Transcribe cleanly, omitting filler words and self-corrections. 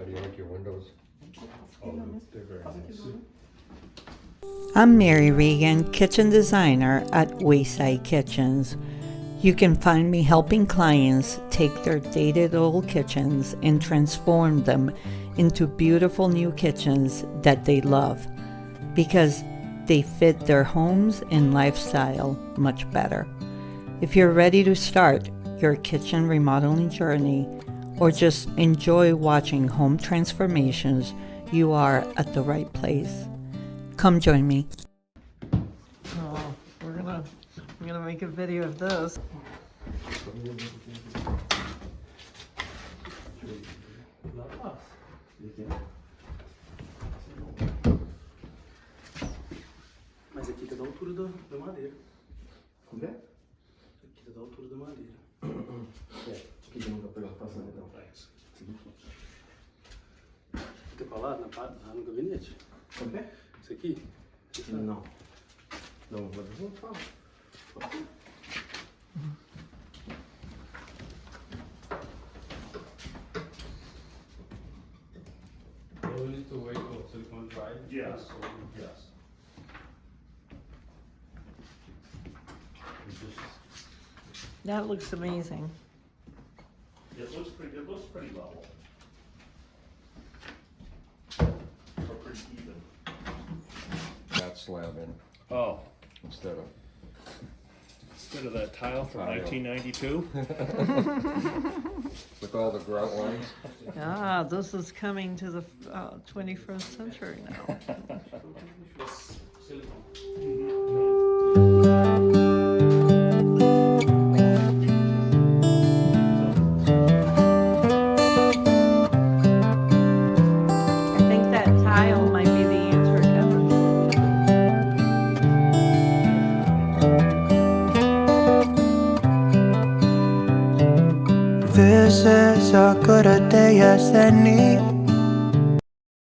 do you like your windows? Oh, they're very nice. I'm Mary Regan, kitchen designer at Wayside Kitchens. You can find me helping clients take their dated old kitchens and transform them into beautiful new kitchens that they love because they fit their homes and lifestyle much better. If you're ready to start your kitchen remodeling journey or just enjoy watching home transformations, you are at the right place. Come join me. Oh, I'm gonna make a video of this. Mas aqui tá da altura da madeira. Como é? Aqui tá da altura da madeira. Aqui tem um papel passando então. Fica pra lá, no gabinete? Como é? Isso aqui? Não. Não, vou falar. So we need to wait for silicone dry? Yes. Yes. That looks amazing. It looks pretty level. Or pretty even. That slab in Oh, instead of. instead of that tile from Tile. 1992? With all the grout lines. Ah, this is coming to the 21st century now. I think that tile might be the answer, Kevin. This is as good a day as any.